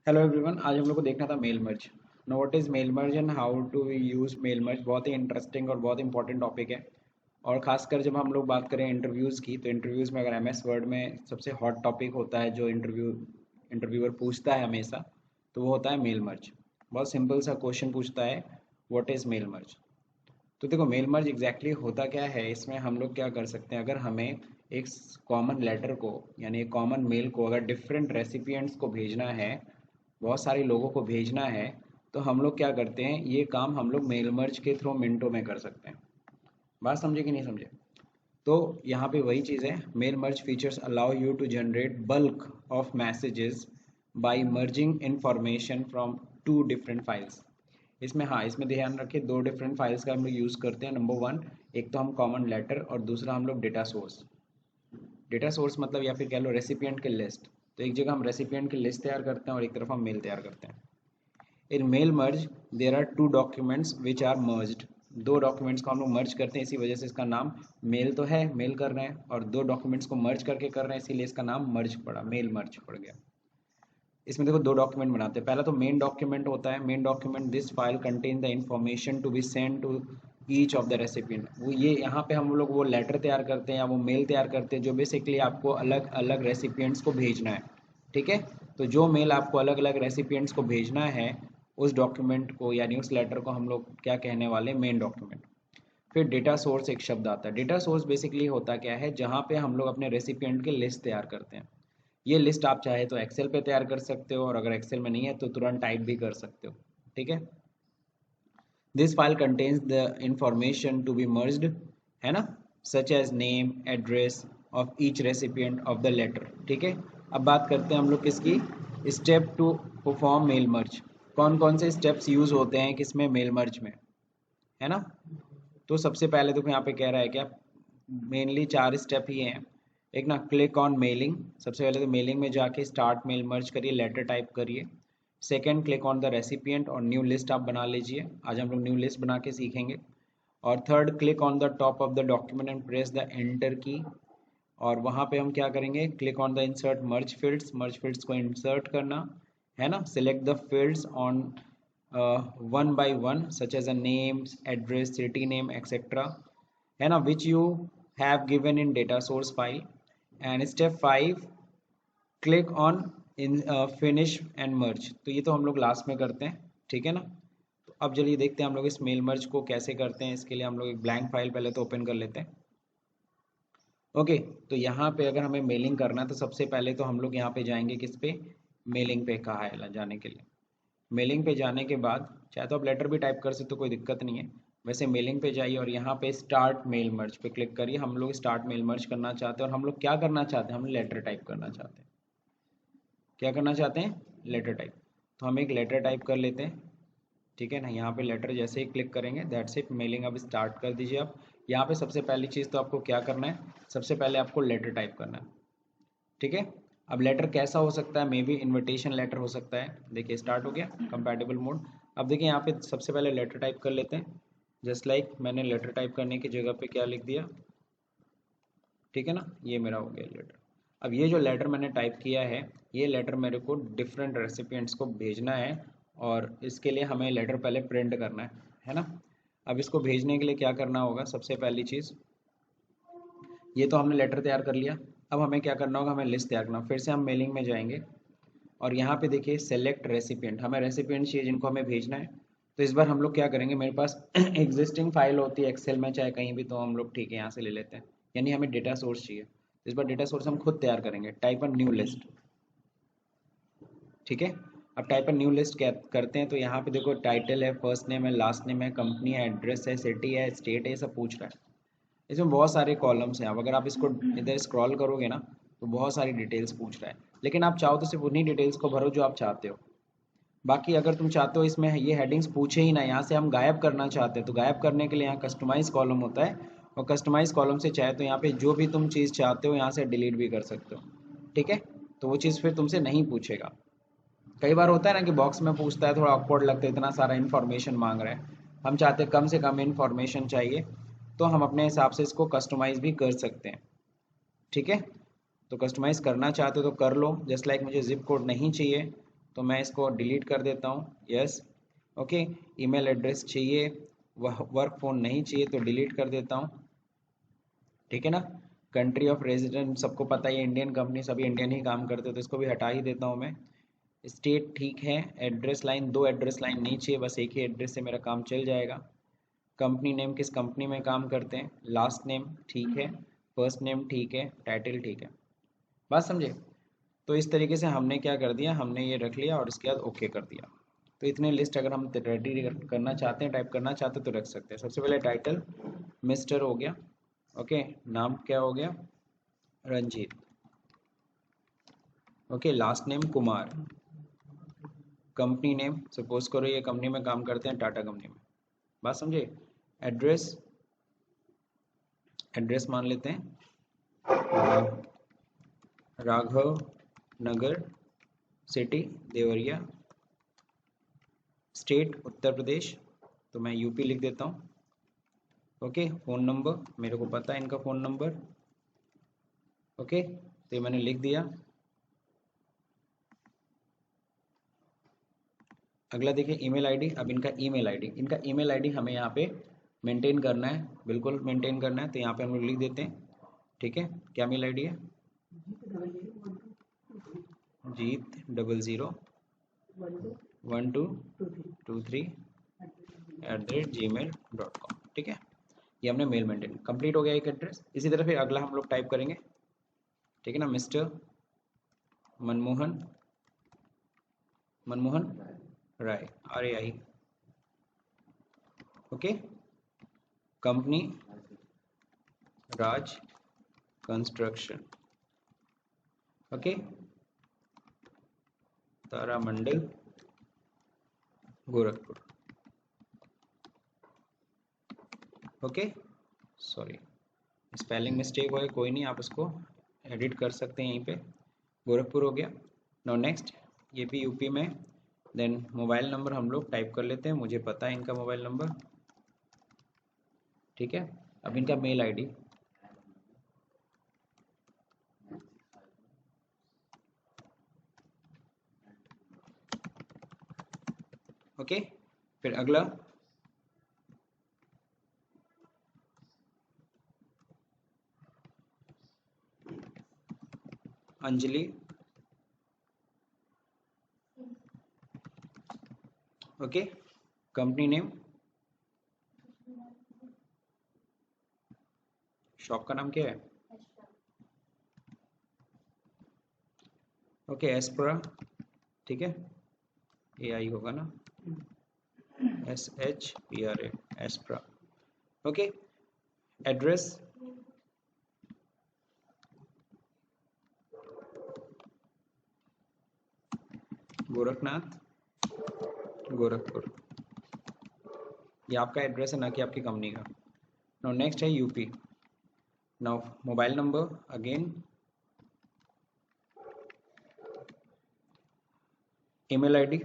Hello everyone, आज हम लोग को देखना था mail merge. Know what is mail merge and how to we use mail merge. बहुत ही इंटरेस्टिंग और बहुत इंपॉर्टेंट टॉपिक है। और खासकर जब हम लोग बात करें इंटरव्यूज़ की, तो इंटरव्यूज़ में अगर एमएस वर्ड में सबसे हॉट टॉपिक होता है जो इंटरव्यूअर पूछता है हमेशा, तो वो होता है मेल मर्ज। बहुत सिंपल सा क्वेश्चन पूछता है, व्हाट इज़ मेल मर्ज। तो देखो, मेल मर्ज एग्जैक्टली होता क्या है। इसमें हम लोग क्या कर सकते हैं, अगर हमें एक कॉमन लेटर को यानी एक कॉमन मेल को अगर डिफरेंट रेसिपिएंट्स को भेजना है, बहुत सारे लोगों को भेजना है, तो हम लोग क्या करते हैं, ये काम हम लोग मेल मर्ज के थ्रू मिनटों में कर सकते हैं। बात समझे कि नहीं समझे? तो यहाँ पे वही चीज़ है, mail merge features allow you to generate bulk of messages by merging information from two different files. इसमें हाँ, इसमें ध्यान रखिए, दो डिफरेंट फाइल्स का हम लोग यूज़ करते हैं। नंबर वन, एक तो हम कॉमन लेटर और दूसरा हम लोग डेटा सोर्स। डेटा सोर्स मतलब या फिर कह लो रेसिपिएंट की लिस्ट। तो एक जगह हम रेसिपिएंट की लिस्ट तैयार करते हैं और एक तरफ हम मेल तैयार करते हैं। In mail merge there are two documents which are merged. दो डॉक्यूमेंट्स को हम लोग मर्ज करते हैं, इसी वजह से इसका नाम मेल तो है, मेल कर रहे हैं, और दो डॉक्यूमेंट्स को मर्ज करके कर रहे हैं, इसीलिए इसका नाम मर्ज पड़ा, मेल मर्ज पड़ गया। इसमें देखो दो डॉक्यूमेंट बनाते हैं। पहला तो मेन डॉक्यूमेंट होता है। Main document, this file contain the information to be send to each of the recipient. वो ये यहाँ पे हम लोग वो लेटर तैयार करते हैं या वो मेल तैयार करते हैं जो बेसिकली आपको अलग अलग रेसिपिएंट्स को भेजना है। ठीक है, तो जो मेल आपको अलग अलग रेसिपिएंट्स को भेजना है, उस डॉक्यूमेंट को यानी उस लेटर को हम लोग क्या कहने वाले, मेन डॉक्यूमेंट। फिर डेटा सोर्स एक शब्द आता है। डेटा सोर्स बेसिकली होता क्या है, जहाँ पे हम लोग अपने रेसिपिएंट की लिस्ट तैयार करते हैं। ये लिस्ट आप चाहे तो एक्सेल पे तैयार कर सकते हो, और अगर एक्सेल में नहीं है तो तुरंत टाइप भी कर सकते हो। ठीक है, this file contains the information to be merged, है ना, such as name, address of each recipient of the letter. ठीक है, अब बात करते हैं हम लोग किसकी, step to perform mail merge. कौन कौन से स्टेप्स यूज होते हैं किसमें, मेल मर्ज में, है ना। तो सबसे पहले देखो यहाँ पे कह रहा है क्या, मेनली चार स्टेप ही हैं। एक ना, क्लिक ऑन मेलिंग। सबसे पहले तो मेलिंग में जाके स्टार्ट मेल मर्ज करिए, लेटर टाइप करिए। Second, click on the recipient और न्यू लिस्ट आप बना लीजिए। आज हम लोग न्यू लिस्ट बना के सीखेंगे। और third, click on the top of the document and press the enter key. और वहाँ पे हम क्या करेंगे, click on the insert merge fields, merge fields को इंसर्ट करना है ना। Select the fields on one by one, such as a name, address, city name, etcetera, है ना, which you have given in data source file. And step 5, click on in finish and मर्ज। तो ये तो हम लोग लास्ट में करते हैं, ठीक है ना। तो अब चलिए देखते हैं हम लोग इस मेल मर्ज को कैसे करते हैं। इसके लिए हम लोग एक ब्लैंक फाइल पहले तो ओपन कर लेते हैं। ओके, तो यहाँ पे अगर हमें मेलिंग करना है तो सबसे पहले तो हम लोग यहाँ पे जाएंगे किस पे, मेलिंग पे कहा है जाने के लिए। मेलिंग पे जाने के बाद चाहे तो आप लेटर भी टाइप कर सकते हो, कोई दिक्कत नहीं है। वैसे मेलिंग पे जाइए और यहाँ पे स्टार्ट मेल मर्ज पे क्लिक करिए। हम लोग स्टार्ट मेल मर्ज करना चाहते हैं, और हम लोग क्या करना चाहते हैं, हम लेटर टाइप करना चाहते हैं। क्या करना चाहते हैं, लेटर टाइप। तो हम एक लेटर टाइप कर लेते हैं, ठीक है ना। यहाँ पे लेटर जैसे ही क्लिक करेंगे, दैट्स इट, मेलिंग अब स्टार्ट कर दीजिए आप। यहाँ पे सबसे पहली चीज़ तो आपको क्या करना है, सबसे पहले आपको लेटर टाइप करना है, ठीक है। अब लेटर कैसा हो सकता है, मे बी इन्विटेशन लेटर हो सकता है। देखिए स्टार्ट हो गया, कंपैटिबल मोड। अब देखिए यहाँ पे सबसे पहले लेटर टाइप कर लेते हैं। जस्ट लाइक मैंने लेटर टाइप करने की जगह पे क्या लिख दिया, ठीक है ना, ये मेरा हो गया लेटर। अब ये जो लेटर मैंने टाइप किया है, ये लेटर मेरे को डिफरेंट रेसिपिएंट्स को भेजना है, और इसके लिए हमें लेटर पहले प्रिंट करना है ना। अब इसको भेजने के लिए क्या करना होगा, सबसे पहली चीज़, ये तो हमने लेटर तैयार कर लिया। अब हमें क्या करना होगा, हमें लिस्ट तैयार करना। फिर से हम मेलिंग में जाएंगे और यहाँ पे देखिए सेलेक्ट रेसिपिएंट, हमें रेसिपिएंट चाहिए जिनको हमें भेजना है। तो इस बार हम लोग क्या करेंगे, मेरे पास एग्जिस्टिंग फाइल होती है एक्सेल में चाहे कहीं भी, तो हम लोग ठीक है यहाँ से ले लेते हैं। यानी हमें डेटा सोर्स चाहिए, इस बार डेटा सोर्स हम खुद तैयार करेंगे। टाइप अ न्यू लिस्ट, ठीक है। अब टाइप अ न्यू लिस्ट क्या करते हैं, तो यहाँ पे देखो टाइटल है, फर्स्ट नेम है, लास्ट नेम है, कंपनी है, एड्रेस है, सिटी है, स्टेट है, ये सब पूछ रहा है। इसमें बहुत सारे कॉलम्स हैं। अब अगर आप इसको इधर स्क्रॉल करोगे ना, तो बहुत सारी डिटेल्स पूछ रहा है। लेकिन आप चाहो तो सिर्फ उन्हीं डिटेल्स को भरो जो आप चाहते हो। बाकी अगर तुम चाहते हो इसमें ये हेडिंग्स पूछे ही ना, यहाँ से हम गायब करना चाहते हैं, तो गायब करने के लिए यहाँ कस्टमाइज कॉलम होता है, और कस्टमाइज कॉलम से चाहे तो यहाँ पे जो भी तुम चीज़ चाहते हो यहाँ से डिलीट भी कर सकते हो, ठीक है। तो वो चीज़ फिर तुमसे नहीं पूछेगा। कई बार होता है ना कि बॉक्स में पूछता है, थोड़ा ऑकवर्ड लगता है, इतना सारा इन्फॉर्मेशन मांग रहा है। हम चाहते हैं कम से कम इन्फॉर्मेशन चाहिए, तो हम अपने हिसाब से इसको कस्टमाइज़ भी कर सकते हैं, ठीक है। तो कस्टमाइज़ करना चाहते हो तो कर लो। जस्ट लाइक मुझे जिप कोड नहीं चाहिए, तो मैं इसको डिलीट कर देता हूँ, यस। ओके, ईमेल एड्रेस चाहिए, वह वर्क फ़ोन नहीं चाहिए तो डिलीट कर देता हूँ, ठीक है ना। कंट्री ऑफ रेजिडेंट सबको पता ही है, इंडियन कंपनी सभी इंडियन ही काम करते, तो इसको भी हटा ही देता हूँ मैं। स्टेट ठीक है, एड्रेस लाइन, 2 एड्रेस लाइन नहीं चाहिए, बस एक ही एड्रेस से मेरा काम चल जाएगा। कंपनी नेम, किस कंपनी में काम करते हैं, लास्ट नेम ठीक है, फर्स्ट नेम ठीक है, टाइटल ठीक है, बात समझे। तो इस तरीके से हमने क्या कर दिया, हमने ये रख लिया और इसके बाद ओके कर दिया। तो इतने लिस्ट अगर हम रेडी करना चाहते हैं, टाइप करना चाहते हैं तो रख सकते हैं। सबसे पहले टाइटल मिस्टर हो गया, ओके, नाम क्या हो गया, Ranjeet, okay, last name Kumar, company name suppose करो ये कंपनी में काम करते हैं, टाटा कंपनी में, बात समझे। एड्रेस, एड्रेस मान लेते हैं राघव नगर, सिटी देवरिया, स्टेट उत्तर प्रदेश, तो मैं यूपी लिख देता हूँ, ओके। फ़ोन नंबर मेरे को पता है इनका फ़ोन नंबर, ओके, तो ये मैंने लिख दिया। अगला देखिए ईमेल आईडी। अब इनका ईमेल आईडी, इनका ईमेल आईडी हमें यहाँ पे मेंटेन करना है, बिल्कुल मेंटेन करना है, तो यहाँ पे हम लोग लिख देते हैं, ठीक है। क्या मेल आईडी है, जीत 001223@gmail.com, ठीक है। ये हमने मेल मेंटेन कंप्लीट हो गया, एक एड्रेस। इसी तरह फिर अगला हम लोग टाइप करेंगे, ठीक है ना, मिस्टर मनमोहन, मनमोहन राय, RAI, ओके। कंपनी राज कंस्ट्रक्शन, ओके, तारामंडल Gorakhpur, okay. Sorry, spelling mistake हो गई, कोई नहीं, आप उसको एडिट कर सकते हैं यहीं पे। गोरखपुर हो गया। नाउ नेक्स्ट, ये भी यूपी में। देन मोबाइल नंबर हम लोग टाइप कर लेते हैं, मुझे पता है इनका मोबाइल नंबर, ठीक है। अब इनका मेल आईडी, ओके। फिर अगला Anjali, okay. Company name, shop का नाम क्या है, ओके, एस्प्रा, ठीक है, AI होगा ना, SHPRA, एस्प्रा, ओके। एड्रेस, गोरखनाथ गोरखपुर, ये आपका एड्रेस है ना कि आपकी कंपनी का। नाउ नेक्स्ट है UP. Now mobile number again, email ID,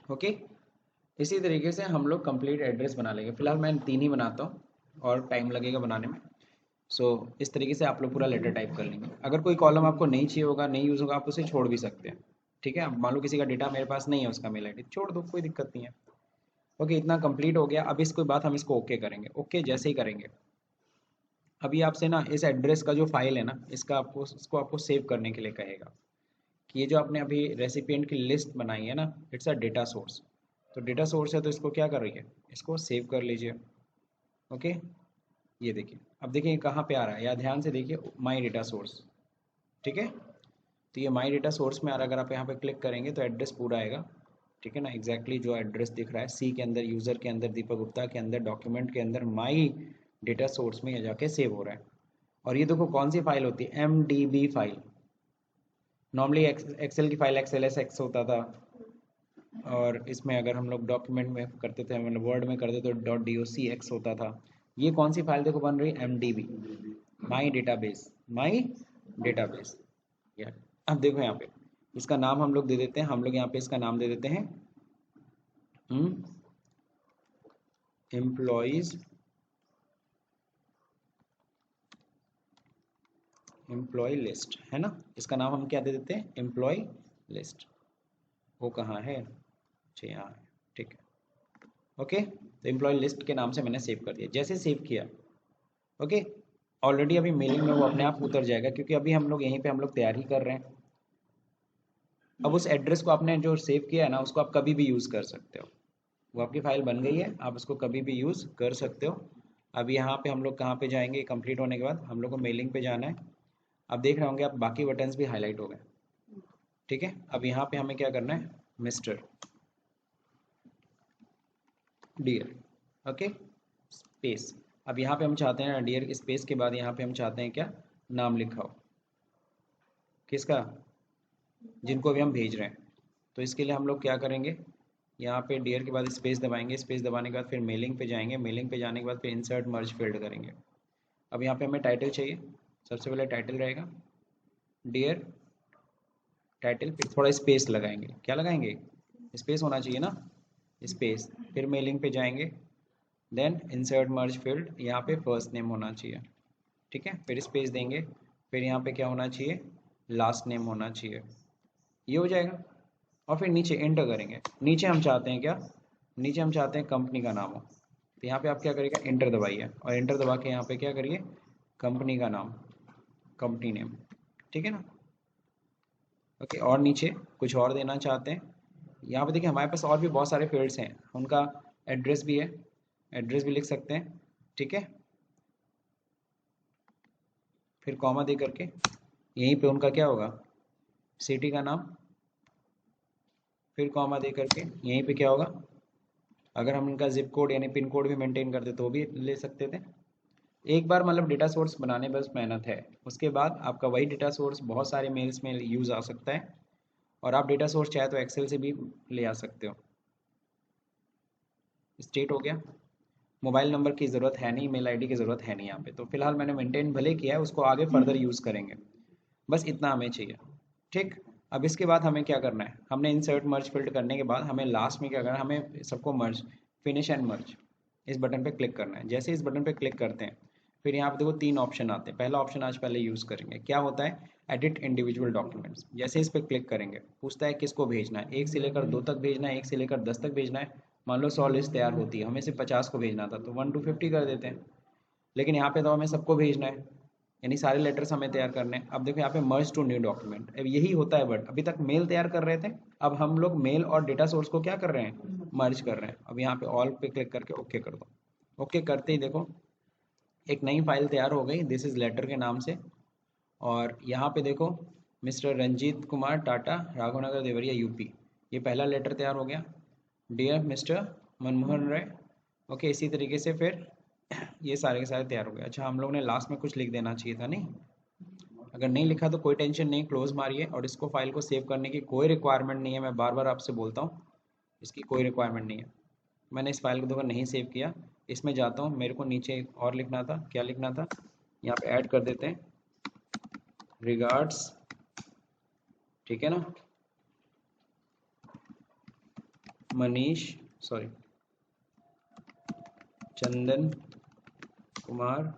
okay. इसी तरीके से हम लोग कंप्लीट एड्रेस बना लेंगे। फिलहाल मैं 3 ही बनाता हूँ और टाइम लगेगा बनाने में। सो इस तरीके से आप लोग पूरा लेटर टाइप कर लेंगे। अगर कोई कॉलम आपको नहीं चाहिए होगा, नहीं यूज़ होगा, आप उसे छोड़ भी सकते हैं, ठीक है। अब मान लो किसी का डेटा मेरे पास नहीं है, उसका मेल आईडी छोड़ दो, कोई दिक्कत नहीं है। ओके, इतना कंप्लीट हो गया। अब इसके बाद हम इसको ओके करेंगे। ओके जैसे ही करेंगे, अभी आपसे ना इस एड्रेस का जो फाइल है ना, इसको आपको सेव करने के लिए कहेगा कि ये जो आपने अभी रेसिपिएंट की लिस्ट बनाई है ना, इट्स अ डेटा सोर्स। तो डेटा सोर्स है तो इसको क्या कर रही है, इसको सेव कर लीजिए, ओके। ये देखिए, अब देखिए कहाँ पे आ रहा है, या ध्यान से देखिए, माई डेटा सोर्स, ठीक है। तो ये माई डेटा सोर्स में आ रहा है। अगर आप यहाँ पे क्लिक करेंगे तो एड्रेस पूरा आएगा, ठीक है ना, एग्जैक्टली जो एड्रेस दिख रहा है, सी के अंदर, यूज़र के अंदर, दीपक गुप्ता के अंदर, डॉक्यूमेंट के अंदर, माई डेटा सोर्स में ये जाके सेव हो रहा है। और ये देखो कौन सी फाइल होती है, MDB फाइल। नॉर्मली एक्सेल की फाइल XLSX होता था, और इसमें अगर हम लोग डॉक्यूमेंट में करते थे, मतलब वर्ड में करते तो .docx होता था। ये कौन सी फाइल देखो बन रही है, MDB, माई डेटाबेस, माई डेटाबेस। यार अब देखो यहाँ पे इसका नाम हम लोग दे देते हैं, हम लोग यहाँ पे इसका नाम दे देते हैं एम्प्लॉयज एम्प्लॉय लिस्ट है ना, इसका नाम हम क्या दे देते हैं, एम्प्लॉय लिस्ट। वो कहाँ है, अच्छा यहाँ है, ठीक है। ओके, तो एम्प्लॉय लिस्ट के नाम से मैंने सेव कर दिया। जैसे सेव किया, ओके, ऑलरेडी अभी मेलिंग में वो अपने आप उतर जाएगा, क्योंकि अभी हम लोग यहीं पे हम लोग तैयार ही कर रहे हैं। अब उस एड्रेस को आपने जो सेव किया है ना, उसको आप कभी भी यूज़ कर सकते हो। वो आपकी फाइल बन गई है, आप उसको कभी भी यूज़ कर सकते हो। अब यहाँ पे हम लोग कहाँ पे जाएंगे, कंप्लीट होने के बाद हम लोग को मेलिंग पे जाना है। अब देख रहे होंगे आप बाकी बटन्स भी हाईलाइट हो गए, ठीक है। अब यहाँ पे हमें क्या करना है, मिस्टर डियर, ओके, स्पेस। अब यहाँ पे हम चाहते हैं डियर स्पेस के बाद यहाँ पे हम चाहते हैं क्या, नाम लिखा हो, किसका, जिनको अभी हम भेज रहे हैं। तो इसके लिए हम लोग क्या करेंगे, यहाँ पे डियर के बाद स्पेस दबाएंगे, स्पेस दबाने के बाद फिर मेलिंग पे जाएंगे, मेलिंग पे जाने के बाद फिर इंसर्ट मर्ज फील्ड करेंगे। अब यहाँ पे हमें टाइटल चाहिए, सबसे पहले टाइटल रहेगा डियर टाइटल, फिर थोड़ा स्पेस लगाएंगे, क्या लगाएंगे, स्पेस होना चाहिए ना, स्पेस। फिर मेलिंग पे जाएंगे, देन इंसर्ट मर्ज फील्ड, यहाँ पे फर्स्ट नेम होना चाहिए, ठीक है, फिर स्पेस देंगे, फिर यहाँ पे क्या होना चाहिए, लास्ट नेम होना चाहिए, ये हो जाएगा। और फिर नीचे एंटर करेंगे, नीचे हम चाहते हैं क्या, नीचे हम चाहते हैं कंपनी का नाम हो, तो यहाँ पे आप क्या करिएगा, एंटर दबाइए, और एंटर दबा के यहाँ पे क्या करिए, कंपनी का नाम, कंपनी नेम, ठीक है ना। ओके, और नीचे कुछ और देना चाहते हैं, यहाँ पे देखिए हमारे पास और भी बहुत सारे फील्ड्स हैं, उनका एड्रेस भी है, एड्रेस भी लिख सकते हैं, ठीक है। फिर कॉमा दे करके यहीं पे उनका क्या होगा, सिटी का नाम, फिर कॉमा दे करके यहीं पे क्या होगा, अगर हम उनका जिप कोड यानी पिन कोड भी मेंटेन करते तो भी ले सकते थे। एक बार मतलब डेटा सोर्स बनाने बस मेहनत है, उसके बाद आपका वही डेटा सोर्स बहुत सारे मेल्स में यूज़ आ सकता है, और आप डेटा सोर्स चाहे तो एक्सेल से भी ले आ सकते हो। स्टेट हो गया, मोबाइल नंबर की ज़रूरत है नहीं, मेल आईडी की ज़रूरत है नहीं यहाँ पे, तो फिलहाल मैंने मेंटेन भले किया है, उसको आगे फर्दर यूज़ करेंगे, बस इतना हमें चाहिए, ठीक। अब इसके बाद हमें क्या करना है, हमने इंसर्ट मर्ज फिल्ड करने के बाद हमें लास्ट में क्या करना है, हमें सबको मर्ज, फिनिश एंड मर्ज, इस बटन पे क्लिक करना है। जैसे इस बटन पे क्लिक करते हैं, फिर यहाँ पे देखो तीन ऑप्शन आते हैं, पहला ऑप्शन आज पहले यूज़ करेंगे, क्या होता है, एडिट इंडिविजुअल डॉक्यूमेंट्स। जैसे इस पर क्लिक करेंगे, पूछता है किसको भेजना है, एक से लेकर 2 तक भेजना है, एक से लेकर 10 तक भेजना है। मान लो 100 लिस्ट तैयार होती है, हमें सिर्फ 50 को भेजना था, तो 1 to 50 कर देते हैं। लेकिन यहाँ पे तो हमें सबको भेजना है, यानी सारे लेटर्स हमें तैयार करने हैं। अब देखो यहाँ पे मर्ज टू न्यू डॉक्यूमेंट, अब यही होता है, बट अभी तक मेल तैयार कर रहे थे, अब हम लोग मेल और डेटा सोर्स को क्या कर रहे हैं, मर्ज कर रहे हैं। अब यहाँ पे ऑल पे क्लिक करके ओके कर दो, ओके करते ही देखो एक नई फाइल तैयार हो गई, दिस इज लेटर के नाम से। और यहाँ पे देखो मिस्टर रंजीत कुमार टाटा, राघवनगर देवरिया यूपी, ये पहला लेटर तैयार हो गया, डियर मिस्टर मनमोहन राय। ओके, इसी तरीके से फिर ये सारे के सारे तैयार हो गए। अच्छा, हम लोग ने लास्ट में कुछ लिख देना चाहिए था, नहीं, अगर नहीं लिखा तो कोई टेंशन नहीं, क्लोज मारिए, और इसको फाइल को सेव करने की कोई रिक्वायरमेंट नहीं है, मैं बार बार आपसे बोलता हूँ, इसकी कोई रिक्वायरमेंट नहीं है। मैंने इस फाइल को देखो नहीं सेव किया, इसमें जाता हूँ, मेरे को नीचे एक और लिखना था, क्या लिखना था, यहाँ पे ऐड कर देते हैं, रिगार्ड्स, ठीक है ना, मनीष, सॉरी, चंदन कुमार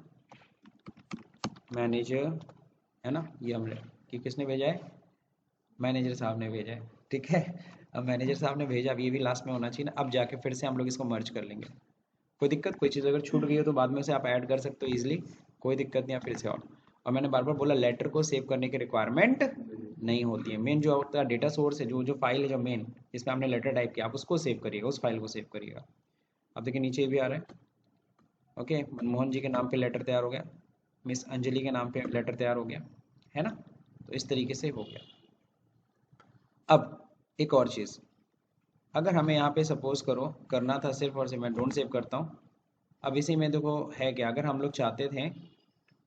मैनेजर, है ना, ये हमने कि किसने भेजा है, मैनेजर साहब ने भेजा है, ठीक है। अब मैनेजर साहब ने भेजा, अब ये भी लास्ट में होना चाहिए ना। अब जाके फिर से हम लोग इसको मर्ज कर लेंगे, कोई दिक्कत, कोई चीज़ अगर छूट गई हो तो बाद में से आप ऐड कर सकते हो ईजिली, कोई दिक्कत नहीं है, फिर से। और मैंने बार बार बोला लेटर को सेव करने की रिक्वायरमेंट नहीं होती है, मेन जो आपका डेटा सोर्स है, जो जो फाइल है, जो मेन जिसमें आपने लेटर टाइप किया, आप उसको सेव करिएगा, उस फाइल को सेव करिएगा। अब देखिए नीचे भी आ रहा है, ओके, मनमोहन जी के नाम पे लेटर तैयार हो गया, मिस अंजलि के नाम पे लेटर तैयार हो गया, है ना। तो इस तरीके से हो गया। अब एक और चीज़, अगर हमें यहाँ पे सपोज करो करना था सिर्फ और सिर्फ, मैं डोंट सेव करता हूँ। अब इसी में देखो है क्या, अगर हम लोग चाहते थे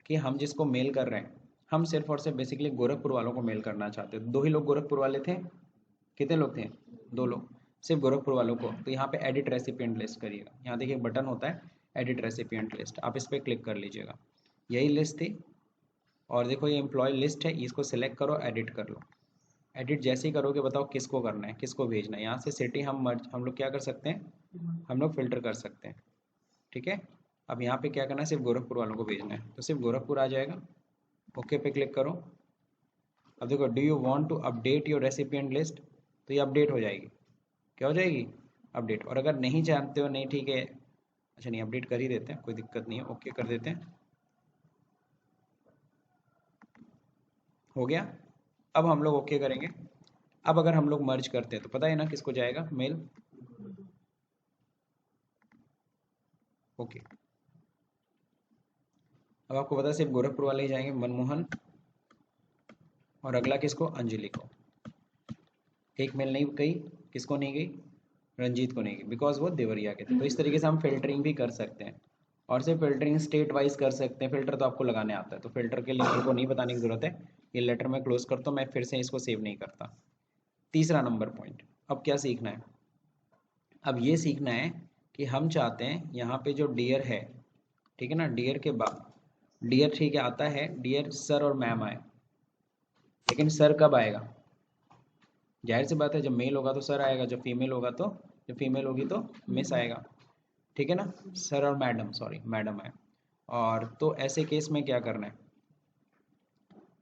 कि हम जिसको मेल कर रहे हैं, हम सिर्फ और सिर्फ बेसिकली गोरखपुर वालों को मेल करना चाहते थे, दो ही लोग गोरखपुर वाले थे, कितने लोग थे, दो लोग, सिर्फ गोरखपुर वालों को, तो यहाँ पे एडिट रेसिपिएंट लिस्ट करिएगा, यहाँ देखिए बटन होता है एडिट रेसिपिएंट लिस्ट, आप इस पर क्लिक कर लीजिएगा, यही लिस्ट थी। और देखो ये एम्प्लॉय लिस्ट है, इसको सिलेक्ट करो, एडिट कर लो। एडिट जैसे ही करोगे बताओ किसको करना है, किसको भेजना है, यहाँ से सिटी हम लोग क्या कर सकते हैं, हम लोग फिल्टर कर सकते हैं, ठीक है। अब यहाँ पे क्या करना है, सिर्फ गोरखपुर वालों को भेजना है, तो सिर्फ गोरखपुर आ जाएगा। ओके पे क्लिक करो। अब देखो, do you want to update your recipient list, तो ये अपडेट हो जाएगी। क्या हो जाएगी? अपडेट। और अगर नहीं जानते हो, नहीं ठीक है, अच्छा नहीं, अपडेट कर ही देते हैं, कोई दिक्कत नहीं है, ओके कर देते हैं। हो गया। अब हम लोग ओके करेंगे। अब अगर हम लोग मर्ज करते हैं तो पता है ना किसको जाएगा मेल। ओके। अब आपको पता है सिर्फ गोरखपुर वाले ही जाएंगे, मनमोहन, और अगला किसको? अंजलि को। एक मेल नहीं गई, किसको नहीं गई? रंजीत को नहीं गई, बिकॉज वो देवरिया के थे। तो इस तरीके से हम फिल्टरिंग भी कर सकते हैं। और सिर्फ फिल्टरिंग स्टेट वाइज कर सकते हैं। फिल्टर तो आपको लगाने आता है, तो फिल्टर के लिए मेरे को नहीं बताने की जरूरत है। ये लेटर मैं क्लोज करता हूँ, मैं फिर से इसको सेव नहीं करता। तीसरा नंबर पॉइंट, अब क्या सीखना है? अब ये सीखना है कि हम चाहते हैं यहाँ पे जो डियर है, ठीक है ना, डियर के बाद डियर ठीक है आता है, डियर सर और मैम आए, लेकिन सर कब आएगा? जाहिर सी बात है, जब मेल होगा तो सर आएगा, जब फीमेल होगा तो, जब फीमेल होगी तो मिस आएगा, ठीक है ना। सर और मैडम, सॉरी मैडम है। और तो ऐसे केस में क्या करना है?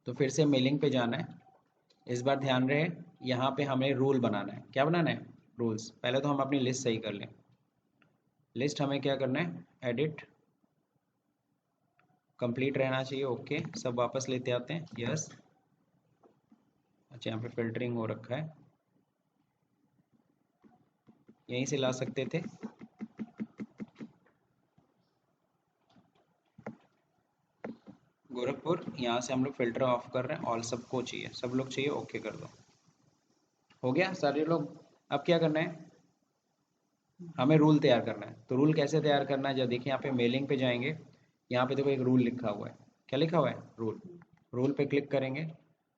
तो फिर से मेलिंग पे जाना है। इस बार ध्यान रहे, यहाँ पे हमें रूल बनाना है। क्या बनाना है? रूल्स। पहले तो हम अपनी लिस्ट सही कर लें। लिस्ट हमें क्या करना है? एडिट कंप्लीट रहना चाहिए, ओके। सब वापस लेते आते हैं, यस। अच्छा, यहाँ पे फिल्टरिंग हो रखा है, यहीं से ला सकते थे। गोरखपुर, यहाँ से हम लोग फिल्टर ऑफ कर रहे हैं, ऑल सबको चाहिए, सब लोग चाहिए, ओके कर दो। हो गया सारे लोग। अब क्या करना है? हमें रूल तैयार करना है। तो रूल कैसे तैयार करना है? जब देखिए यहाँ पे मेलिंग पे जाएंगे, यहाँ पे देखो एक रूल लिखा हुआ है। क्या लिखा हुआ है? रूल। रूल पे क्लिक करेंगे।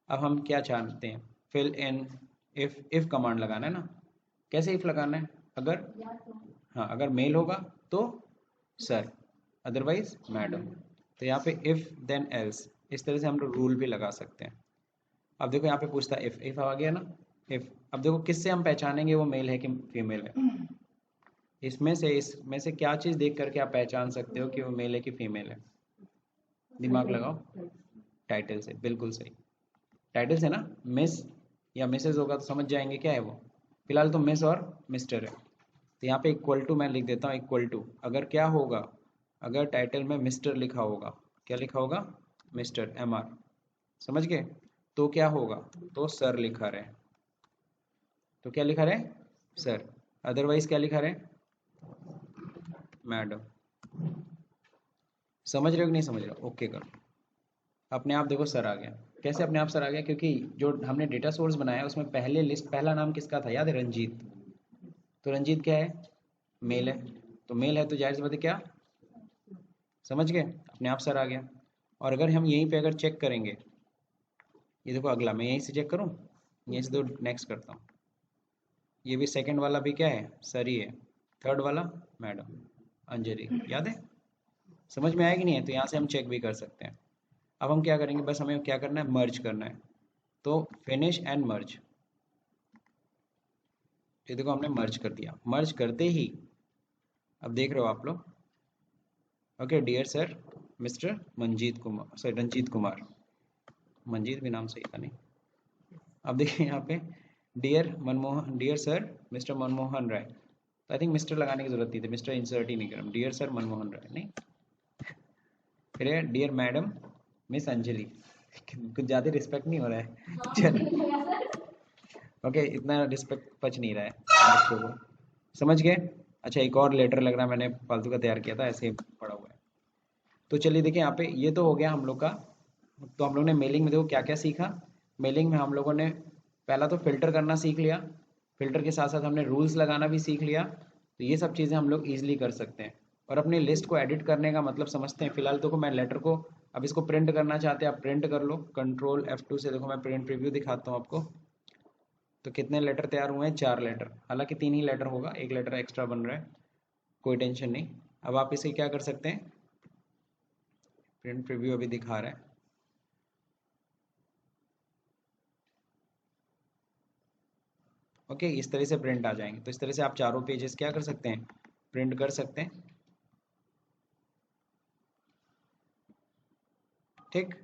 अब हम क्या चाहते हैं? फिल इन इफ कमांड लगाना है ना। कैसे इफ लगाना है? अगर, हाँ, अगर मेल होगा तो सर, अदरवाइज मैडम। तो यहाँ पे इफ देन एल्स, इस तरह से हम लोग रूल भी लगा सकते हैं। अब देखो यहाँ पे पूछता है इफ आ गया ना, इफ। अब देखो किससे हम पहचानेंगे वो मेल है कि फीमेल है? इसमें से क्या चीज़ देख करके आप पहचान सकते हो कि वो मेल है कि फीमेल है? दिमाग लगाओ। टाइटल से, बिल्कुल सही। टाइटल से ना। मिस या मिसेज होगा तो समझ जाएंगे क्या है वो। फिलहाल तो मिस और मिस्टर है, तो यहाँ पे इक्वल टू मैं लिख देता हूँ, इक्वल टू। अगर क्या होगा? अगर टाइटल में मिस्टर लिखा होगा, क्या लिखा होगा? Mister, MR। समझ गए? तो क्या होगा? तो सर लिखा रहे, तो क्या लिखा रहे? सर। अदरवाइज क्या लिखा रहे? मैडम। समझ रहे हो कि नहीं समझ रहे हो? ओके करो। अपने आप देखो सर आ गया। कैसे अपने आप सर आ गया? क्योंकि जो हमने डेटा सोर्स बनाया उसमें पहले लिस्ट, पहला नाम किसका था याद है? रंजीत। तो रंजीत क्या है? मेल है। तो मेल है तो जाहिर सी बात है क्या? समझ गए? अपने आप सर आ गया। और अगर हम यहीं पे अगर चेक करेंगे, ये देखो अगला, मैं यहीं से चेक करूँ, यहीं से तो नेक्स्ट करता हूँ। ये भी सेकंड वाला भी क्या है? सर ही है। थर्ड वाला मैडम, अंजलि, याद है? समझ में आया कि नहीं है? तो यहाँ से हम चेक भी कर सकते हैं। अब हम क्या करेंगे? बस हमें क्या करना है? मर्ज करना है। तो फिनिश एंड मर्ज, ये देखो हमने मर्ज कर दिया। मर्ज करते ही अब देख रहे हो आप लोग, okay, dear sir mister Manjeet Kumar, sorry Ranjeet Kumar, Manjeet भी नाम सही था नहीं। अब देखिए यहाँ पे dear Manmohan, dear sir mister Manmohan Rai, तो आई थिंक मिस्टर लगाने की जरूरत नहीं थी, मिस्टर इंसर्ट ही नहीं करा, डियर सर मनमोहन राय नहीं। फिर डियर मैडम मिस अंजलि, कुछ ज़्यादा रिस्पेक्ट नहीं हो रहा है? चल, ओके, इतना रिस्पेक्ट पच नहीं रहा है बच्चों को। समझ गए? अच्छा, एक और लेटर लग रहा है मैंने फालतू का तैयार किया था, ऐसे ही पड़ा हुआ है। तो चलिए देखिए यहाँ पे ये तो हो गया हम लोग का। तो हम लोग ने मेलिंग में देखो क्या क्या सीखा। मेलिंग में हम लोगों ने पहला तो फिल्टर करना सीख लिया, फिल्टर के साथ साथ हमने रूल्स लगाना भी सीख लिया। तो ये सब चीज़ें हम लोग ईजिली कर सकते हैं। और अपनी लिस्ट को एडिट करने का मतलब समझते हैं। फिलहाल तो मैं लेटर को, अब इसको प्रिंट करना चाहते हैं आप प्रिंट कर लो, कंट्रोल F2 से। देखो मैं प्रिंट प्रीव्यू दिखाता हूँ आपको। तो कितने लेटर तैयार हुए हैं? 4 लेटर, हालांकि 3 ही लेटर होगा, एक लेटर एक्स्ट्रा बन रहा है, कोई टेंशन नहीं। अब आप इसे क्या कर सकते हैं? प्रिंट प्रीव्यू अभी दिखा रहा है, ओके। इस तरह से प्रिंट आ जाएंगे। तो इस तरह से आप चारों पेजेस क्या कर सकते हैं? प्रिंट कर सकते हैं। ठीक,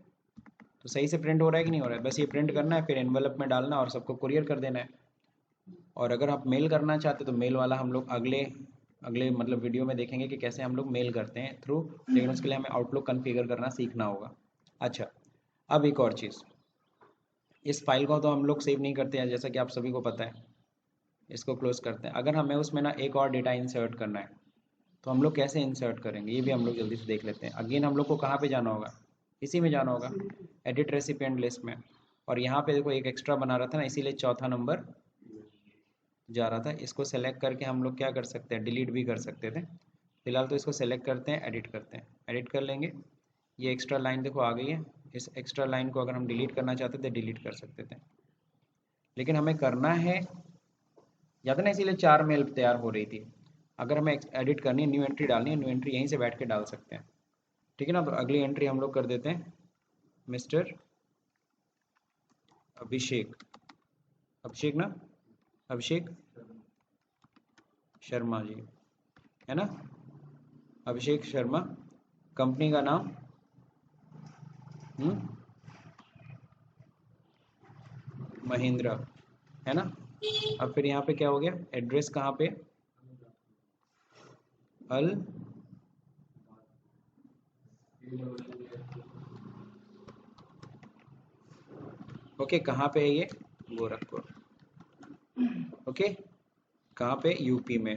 तो सही से प्रिंट हो रहा है कि नहीं हो रहा है? बस ये प्रिंट करना है, फिर एनवलप में डालना और सबको कुरियर कर देना है। और अगर आप मेल करना चाहते तो मेल वाला हम लोग अगले अगले मतलब वीडियो में देखेंगे कि कैसे हम लोग मेल करते हैं थ्रू, लेकिन उसके लिए हमें आउटलुक कॉन्फ़िगर करना सीखना होगा। अच्छा, अब एक और चीज़, इस फाइल को तो हम लोग सेव नहीं करते हैं जैसा कि आप सभी को पता है, इसको क्लोज करते हैं। अगर हमें उसमें ना एक और डेटा इंसर्ट करना है तो हम लोग कैसे इंसर्ट करेंगे, ये भी हम लोग जल्दी से देख लेते हैं। अगेन हम लोग को कहाँ पे जाना होगा, इसी में जाना होगा, एडिट रेसिपिएंट लिस्ट में। और यहाँ पे देखो एक एक्स्ट्रा बना रहा था ना, इसीलिए चौथा नंबर जा रहा था। इसको सेलेक्ट करके हम लोग क्या कर सकते हैं, डिलीट भी कर सकते थे। फिलहाल तो इसको सेलेक्ट करते हैं, एडिट करते हैं, एडिट कर लेंगे। ये एक्स्ट्रा लाइन देखो आ गई है, इस एक्स्ट्रा लाइन को अगर हम डिलीट करना चाहते थे डिलीट कर सकते थे, लेकिन हमें करना है, याद है ना, इसीलिए 4 मेल तैयार हो रही थी। अगर हमें एडिट करनी है, न्यू एंट्री डालनी है, न्यू एंट्री यहीं से बैठ के डाल सकते हैं। ठीक है ना, तो अगली एंट्री हम लोग कर देते हैं मिस्टर अभिषेक, अभिषेक ना, अभिषेक शर्मा जी, है ना, अभिषेक शर्मा, कंपनी का नाम महिंद्रा, है ना। अब फिर यहाँ पे क्या हो गया, एड्रेस कहाँ पे, अल ओके, कहाँ पे है ये, गोरखपुर, ओके, कहाँ पे, यूपी में।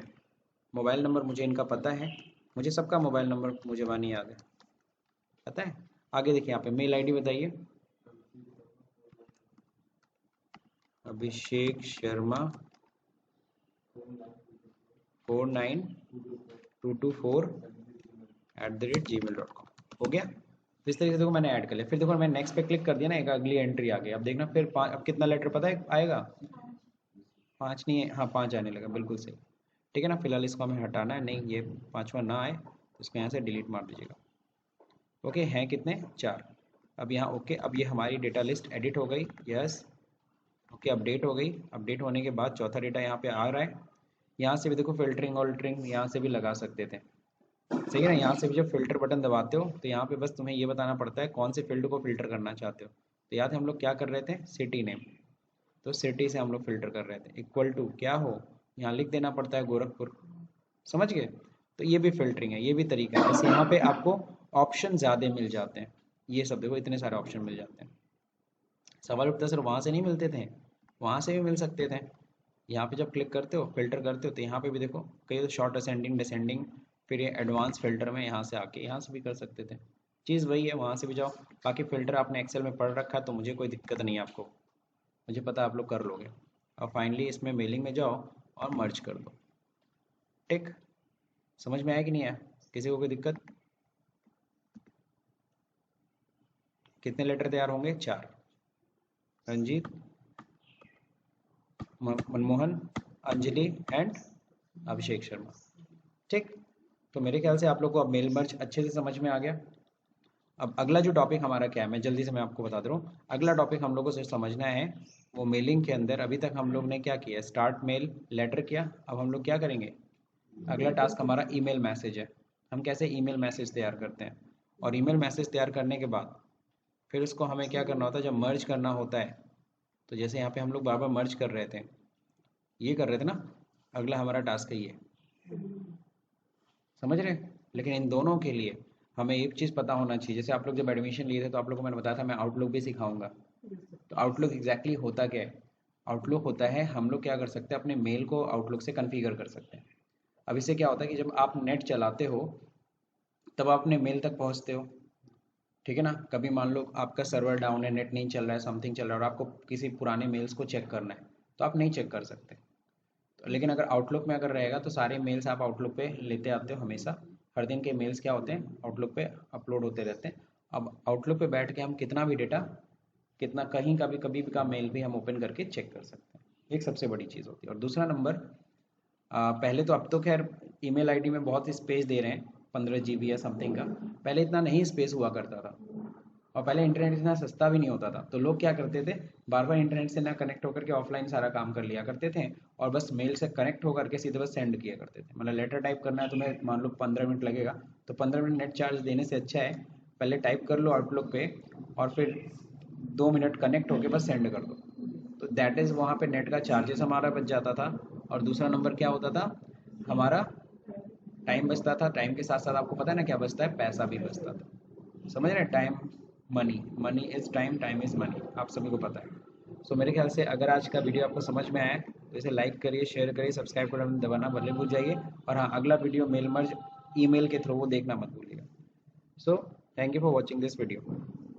मोबाइल नंबर मुझे इनका पता है, मुझे सबका मोबाइल नंबर मुझे वानी याद है, पता है। आगे देखिए यहाँ पे मेल आईडी बताइए, अभिषेक शर्मा 49224@gmail.com, हो गया। तो इस तरीके से देखो मैंने ऐड कर लिया। फिर देखो मैं नेक्स्ट पे क्लिक कर दिया ना, एक अगली एंट्री आ गई। अब देखना फिर अब कितना लेटर पता है आएगा, 5 नहीं है, हाँ 5 आने लगा, बिल्कुल सही। ठीक है ना, फिलहाल इसको हमें हटाना है, नहीं ये 5वां ना आए तो इसको यहाँ से डिलीट मार दीजिएगा। ओके, हैं कितने, 4। अब यहाँ ओके, अब ये हमारी डेटा लिस्ट एडिट हो गई, यस। ओके, अपडेट हो गई, अपडेट होने के बाद चौथा डेटा यहाँ पे आ रहा है। यहाँ से भी देखो फिल्टरिंग ऑल्टरिंग यहाँ से भी लगा सकते थे, सही है ना। यहाँ से भी जब फिल्टर बटन दबाते हो तो यहाँ पे बस तुम्हें ये बताना पड़ता है कौन से फील्ड को फिल्टर करना चाहते हो। तो याद है हम लोग क्या कर रहे थे, सिटी नेम, तो सिटी से हम लोग फिल्टर कर रहे थे। इक्वल टू क्या हो, यहाँ लिख देना पड़ता है गोरखपुर, समझ गए। तो ये भी फिल्टरिंग है, ये भी तरीका है। बस यहाँ पे आपको ऑप्शन ज़्यादा मिल जाते हैं, ये सब देखो इतने सारे ऑप्शन मिल जाते हैं। सवाल उठता है सर वहाँ से नहीं मिलते थे, वहाँ से भी मिल सकते थे। यहाँ पे जब क्लिक करते हो फिल्टर करते हो तो यहाँ पे भी देखो कई तो शॉर्ट असेंडिंग डिसेंडिंग, फिर ये एडवांस फिल्टर में यहाँ से आके यहाँ से भी कर सकते थे। चीज़ वही है, वहाँ से भी जाओ। बाकी फिल्टर आपने एक्सेल में पढ़ रखा है तो मुझे कोई दिक्कत नहीं है, आपको मुझे पता है आप लोग कर लोगे। और फाइनली इसमें मेलिंग में जाओ और मर्ज कर दो। ठीक, समझ में आया कि नहीं आया, किसी को कोई दिक्कत। कितने लेटर तैयार होंगे, 4, रंजीत, मनमोहन, अंजलि एंड अभिषेक शर्मा। ठीक, तो मेरे ख्याल से आप लोग को अब मेल मर्ज अच्छे से समझ में आ गया। अब अगला जो टॉपिक हमारा क्या है, मैं जल्दी से मैं आपको बता दे रहा हूँ। अगला टॉपिक हम लोग को सिर्फ समझना है, वो मेलिंग के अंदर अभी तक हम लोग ने क्या किया, स्टार्ट मेल लेटर किया। अब हम लोग क्या करेंगे, अगला टास्क हमारा ईमेल मैसेज है। हम कैसे ईमेल मैसेज तैयार करते हैं, और ईमेल मैसेज तैयार करने के बाद फिर उसको हमें क्या करना होता है, जब मर्ज करना होता है, तो जैसे यहाँ पे हम लोग बार बार मर्ज कर रहे थे, ये कर रहे थे ना, अगला हमारा टास्क है ये, समझ रहे हैं। लेकिन इन दोनों के लिए हमें एक चीज़ पता होना चाहिए। जैसे आप लोग जब एडमिशन लिए थे तो आप लोगों को मैंने बताया था मैं आउटलुक भी सिखाऊंगा। तो आउटलुक एग्जैक्टली होता क्या है, आउटलुक होता है हम लोग क्या कर सकते हैं, अपने मेल को आउटलुक से कन्फिगर कर सकते हैं। अब इससे क्या होता है कि जब आप नेट चलाते हो तब आप अपने मेल तक पहुंचते हो, ठीक है ना। कभी मान लो आपका सर्वर डाउन है, नेट नहीं चल रहा है, समथिंग चल रहा है और आपको किसी पुराने मेल्स को चेक करना है तो आप नहीं चेक कर सकते। तो लेकिन अगर आउटलुक में अगर रहेगा तो सारे मेल्स आप आउटलुक पे लेते आते हो हमेशा। हर दिन के मेल्स क्या होते हैं, आउटलुक पे अपलोड होते रहते हैं। अब आउटलुक पे बैठ के हम कितना भी डेटा, कितना कहीं का भी कभी भी का मेल भी हम ओपन करके चेक कर सकते हैं, एक सबसे बड़ी चीज़ होती है। और दूसरा नंबर, पहले तो अब तो खैर ईमेल आईडी में बहुत स्पेस दे रहे हैं, 15 GB या समथिंग का। पहले इतना नहीं स्पेस हुआ करता था, और पहले इंटरनेट इतना सस्ता भी नहीं होता था। तो लोग क्या करते थे, बार बार इंटरनेट से ना कनेक्ट होकर के ऑफलाइन सारा काम कर लिया करते थे, और बस मेल से कनेक्ट होकर के सीधे बस सेंड किया करते थे। मतलब लेटर टाइप करना है तुम्हें मान लो 15 मिनट लगेगा, तो 15 मिनट नेट चार्ज देने से अच्छा है पहले टाइप कर लो आउटलुक पे और फिर 2 मिनट कनेक्ट होके बस सेंड कर दो। तो दैट इज़ वहाँ पे नेट का चार्जेस हमारा बच जाता था। और दूसरा नंबर क्या होता था, हमारा टाइम बचता था। टाइम के साथ साथ आपको पता है ना क्या बचता है, पैसा भी बचता था। समझ रहे हैं, time money, money is time, time is money, आप सभी को पता है। सो मेरे ख्याल से अगर आज का वीडियो आपको समझ में आया है तो इसे लाइक करिए, शेयर करिए, सब्सक्राइब का बटन दबाना भले भूल जाइए। और हाँ, अगला वीडियो मेल मर्ज ईमेल के थ्रू वो देखना मत भूलिएगा। So thank you for watching this video.